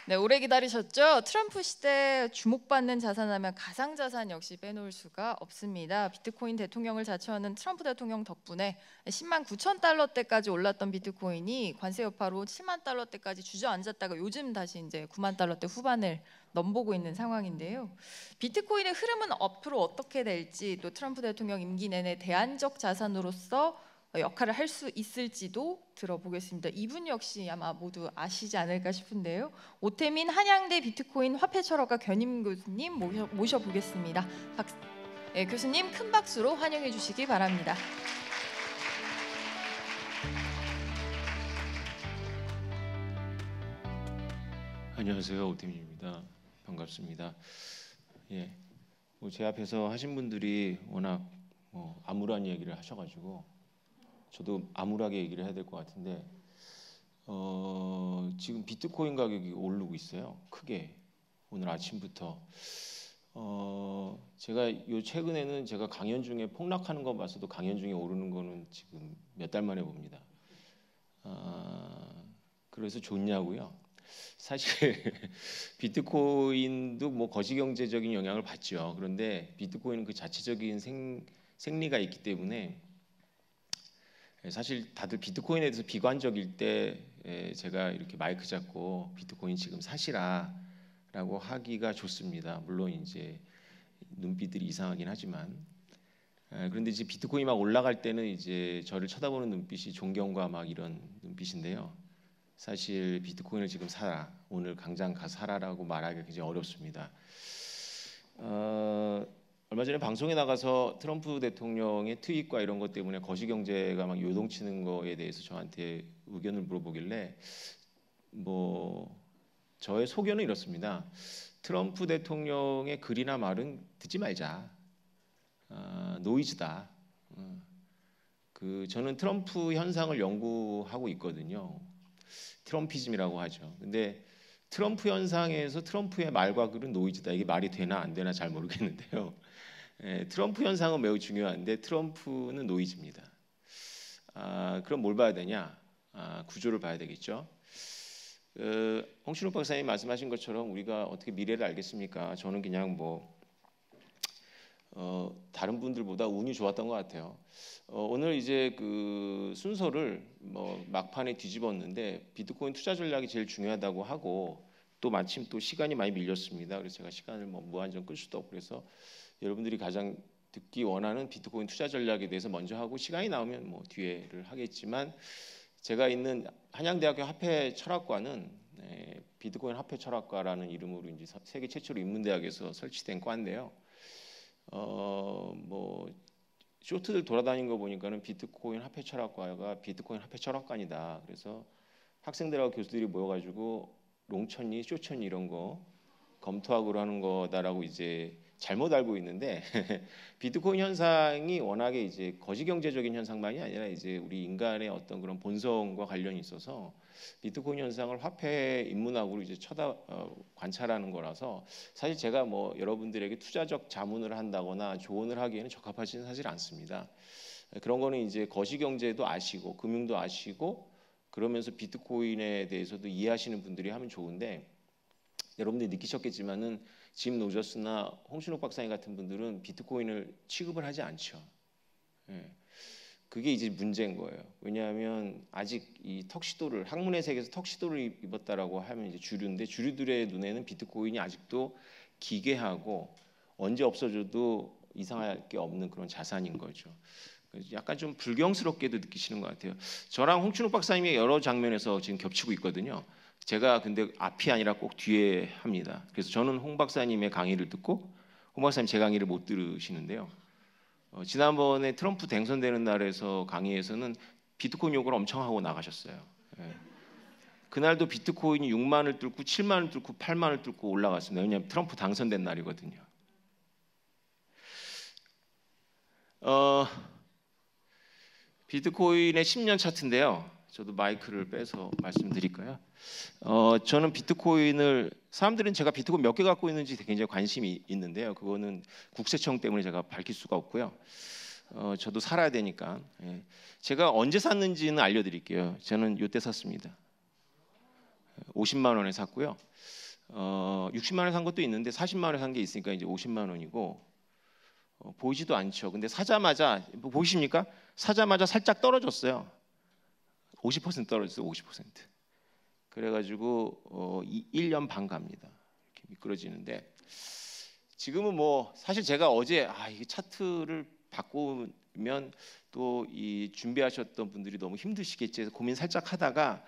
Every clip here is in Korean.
네, 오래 기다리셨죠? 트럼프 시대 주목받는 자산하면 가상자산 역시 빼놓을 수가 없습니다. 비트코인 대통령을 자처하는 트럼프 대통령 덕분에 10만 9천 달러대까지 올랐던 비트코인이 관세 여파로 7만 달러대까지 주저앉았다가 요즘 다시 이제 9만 달러대 후반을 넘보고 있는 상황인데요. 비트코인의 흐름은 앞으로 어떻게 될지, 또 트럼프 대통령 임기 내내 대안적 자산으로서 역할을 할 수 있을지도 들어보겠습니다. 이분 역시 아마 모두 아시지 않을까 싶은데요. 오태민 한양대 비트코인 화폐철학과 견임 교수님 모셔보겠습니다. 교수님 큰 박수로 환영해 주시기 바랍니다. 안녕하세요, 오태민입니다. 반갑습니다. 예, 제 앞에서 하신 분들이 워낙 암울한 얘기를 하셔가지고 저도 암울하게 얘기를 해야 될 것 같은데 지금 비트코인 가격이 오르고 있어요. 크게 오늘 아침부터. 제가 요 최근에는 제가 강연 중에 폭락하는 거 봤어도 강연 중에 오르는 거는 지금 몇 달 만에 봅니다. 그래서 좋냐고요? 사실 비트코인도 뭐 거시경제적인 영향을 받죠. 그런데 비트코인은 그 자체적인 생리가 있기 때문에 사실 다들 비트코인에 대해서 비관적일 때 제가 이렇게 마이크 잡고 비트코인 지금 사시라라고 하기가 좋습니다. 물론 이제 눈빛들이 이상하긴 하지만 그런데 이제 비트코인이 막 올라갈 때는 이제 저를 쳐다보는 눈빛이 존경과 막 이런 눈빛인데요. 사실 비트코인을 지금 사라, 오늘 당장 가서 사라라고 말하기가 굉장히 어렵습니다. 얼마 전에 방송에 나가서 트럼프 대통령의 트윗과 이런 것 때문에 거시경제가 막 요동치는 거에 대해서 저한테 의견을 물어보길래 저의 소견은 이렇습니다. 트럼프 대통령의 글이나 말은 듣지 말자. 노이즈다. 저는 트럼프 현상을 연구하고 있거든요. 트럼피즘이라고 하죠. 근데 트럼프 현상에서 트럼프의 말과 글은 노이즈다. 이게 말이 되나 안 되나 잘 모르겠는데요. 트럼프 현상은 매우 중요한데 트럼프는 노이즈입니다. 그럼 뭘 봐야 되냐? 구조를 봐야 되겠죠. 홍신욱 박사님 말씀하신 것처럼 우리가 어떻게 미래를 알겠습니까? 저는 그냥 다른 분들보다 운이 좋았던 것 같아요. 오늘 이제 그 순서를 막판에 뒤집었는데 비트코인 투자 전략이 제일 중요하다고 하고 또 마침 또 시간이 많이 밀렸습니다. 그래서 제가 시간을 무한정 끌 수도 없고 그래서 여러분들이 가장 듣기 원하는 비트코인 투자 전략에 대해서 먼저 하고 시간이 나오면 뒤에를 하겠지만 제가 있는 한양대학교 화폐철학과는 비트코인 화폐철학과라는 이름으로 이제 세계 최초로 인문대학에서 설치된 과인데요. 쇼트들 돌아다니는 거 보니까는 비트코인 화폐철학과가 비트코인 화폐철학관이다. 그래서 학생들하고 교수들이 모여가지고 롱천리, 쇼천리 이런 거 검토하고 하는 거다라고 이제 잘못 알고 있는데 비트코인 현상이 워낙에 이제 거시경제적인 현상만이 아니라 이제 우리 인간의 어떤 그런 본성과 관련이 있어서 비트코인 현상을 화폐 인문학으로 이제 관찰하는 거라서 사실 제가 여러분들에게 투자적 자문을 한다거나 조언을 하기에는 적합하지는 사실 않습니다. 그런 거는 이제 거시경제도 아시고 금융도 아시고 그러면서 비트코인에 대해서도 이해하시는 분들이 하면 좋은데 여러분들이 느끼셨겠지만은 짐 노저스나 홍신욱 박사님 같은 분들은 비트코인을 취급을 하지 않죠. 그게 이제 문제인 거예요. 왜냐하면 아직 이 턱시도를 학문의 세계에서 턱시도를 입었다라고 하면 이제 주류인데 주류들의 눈에는 비트코인이 아직도 기괴하고 언제 없어져도 이상할 게 없는 그런 자산인 거죠. 약간 좀 불경스럽게도 느끼시는 것 같아요. 저랑 홍춘욱 박사님의 여러 장면에서 지금 겹치고 있거든요. 제가 근데 앞이 아니라 꼭 뒤에 합니다. 그래서 저는 홍 박사님의 강의를 듣고 홍 박사님 제 강의를 못 들으시는데요. 지난번에 트럼프 당선되는 날에서 강의에서는 비트코인 욕을 엄청 하고 나가셨어요. 그날도 비트코인이 6만을 뚫고 7만을 뚫고 8만을 뚫고 올라갔습니다. 왜냐하면 트럼프 당선된 날이거든요. 비트코인의 10년 차트인데요. 저도 마이크를 빼서 말씀드릴까요? 저는 비트코인을 사람들은 제가 비트코인 몇 개 갖고 있는지 굉장히 관심이 있는데요. 그거는 국세청 때문에 제가 밝힐 수가 없고요. 저도 살아야 되니까. 제가 언제 샀는지는 알려드릴게요. 저는 이때 샀습니다. 50만 원에 샀고요. 60만 원에 산 것도 있는데 40만 원에 산 게 있으니까 이제 50만 원이고 보이지도 않죠. 근데 사자마자 보이십니까? 사자마자 살짝 떨어졌어요. 50% 떨어졌어요. 50%. 그래가지고 1년 반 갑니다. 이렇게 미끄러지는데 지금은 뭐 사실 제가 어제 이게 차트를 바꾸면 또 이 준비하셨던 분들이 너무 힘드시겠지 해서 고민 살짝 하다가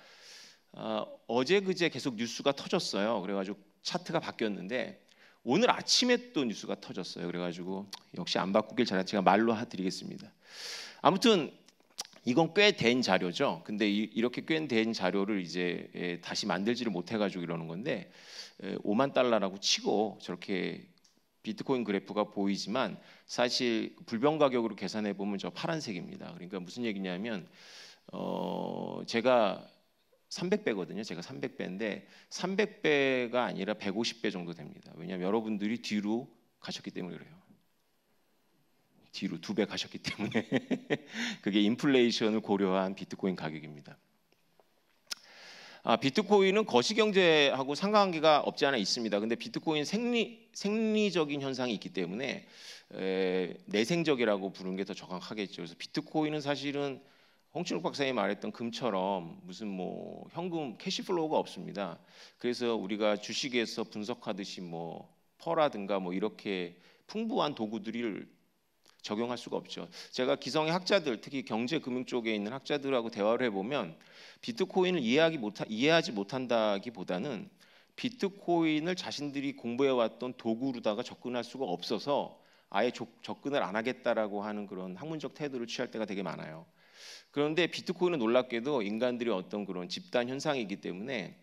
어제 그제 계속 뉴스가 터졌어요. 그래가지고 차트가 바뀌었는데 오늘 아침에 또 뉴스가 터졌어요. 그래가지고 역시 안 바꾸길 잘했지. 제가 말로 해드리겠습니다. 아무튼 이건 꽤 된 자료죠. 근데 이렇게 꽤 된 자료를 이제 다시 만들지를 못해가지고 이러는 건데 5만 달러라고 치고 저렇게 비트코인 그래프가 보이지만 사실 불변 가격으로 계산해 보면 저 파란색입니다. 그러니까 무슨 얘기냐면 제가 300배거든요. 제가 300배인데 300배가 아니라 150배 정도 됩니다. 왜냐하면 여러분들이 뒤로 가셨기 때문에 그래요. 뒤로 2배 가셨기 때문에 그게 인플레이션을 고려한 비트코인 가격입니다. 비트코인은 거시경제하고 상관관계가 없지 않아 있습니다. 근데 비트코인 생리적인 현상이 있기 때문에 내생적이라고 부르는 게 더 정확하겠죠. 그래서 비트코인은 사실은 홍춘욱 박사님이 말했던 금처럼 무슨 뭐 현금 캐시플로우가 없습니다. 그래서 우리가 주식에서 분석하듯이 뭐 퍼라든가 뭐 이렇게 풍부한 도구들을 적용할 수가 없죠. 제가 기성의 학자들, 특히 경제 금융 쪽에 있는 학자들하고 대화를 해보면 비트코인을 이해하지 못한다기보다는 비트코인을 자신들이 공부해왔던 도구로다가 접근할 수가 없어서 아예 접근을 안 하겠다라고 하는 그런 학문적 태도를 취할 때가 되게 많아요. 그런데 비트코인은 놀랍게도 인간들이 어떤 그런 집단 현상이기 때문에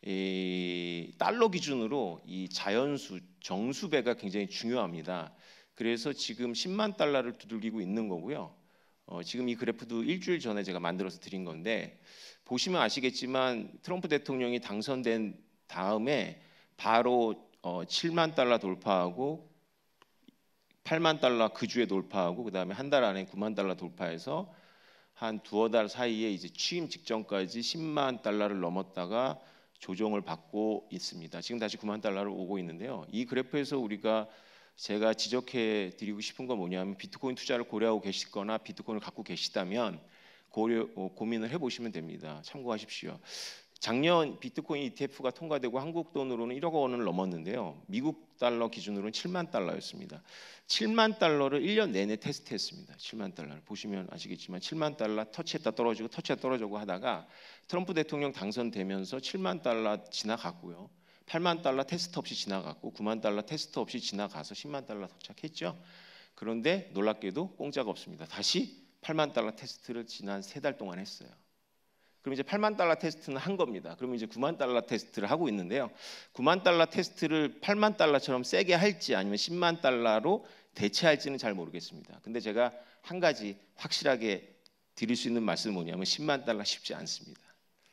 이 달러 기준으로 이 자연수 정수배가 굉장히 중요합니다. 그래서 지금 10만 달러를 두들기고 있는 거고요. 지금 이 그래프도 일주일 전에 제가 만들어서 드린 건데 보시면 아시겠지만 트럼프 대통령이 당선된 다음에 바로 7만 달러 돌파하고 8만 달러 그 주에 돌파하고 그 다음에 한 달 안에 9만 달러 돌파해서 한 두어 달 사이에 이제 취임 직전까지 10만 달러를 넘었다가 조정을 받고 있습니다. 지금 다시 9만 달러로 오고 있는데요. 이 그래프에서 제가 지적해 드리고 싶은 건 뭐냐면 비트코인 투자를 고려하고 계시거나 비트코인을 갖고 계시다면 고민을 해보시면 됩니다. 참고하십시오. 작년 비트코인 ETF가 통과되고 한국 돈으로는 1억 원을 넘었는데요. 미국 달러 기준으로는 7만 달러였습니다. 7만 달러를 1년 내내 테스트했습니다. 7만 달러를 보시면 아시겠지만 7만 달러 터치했다 떨어지고 터치했다 떨어지고 하다가 트럼프 대통령 당선되면서 7만 달러 지나갔고요. 8만 달러 테스트 없이 지나갔고 9만 달러 테스트 없이 지나가서 10만 달러 도착했죠. 그런데 놀랍게도 공짜가 없습니다. 다시 8만 달러 테스트를 지난 3달 동안 했어요. 그럼 이제 8만 달러 테스트는 한 겁니다. 그러면 이제 9만 달러 테스트를 하고 있는데요. 9만 달러 테스트를 8만 달러처럼 세게 할지 아니면 10만 달러로 대체할지는 잘 모르겠습니다. 근데 제가 한 가지 확실하게 드릴 수 있는 말씀은 뭐냐면 10만 달러 쉽지 않습니다.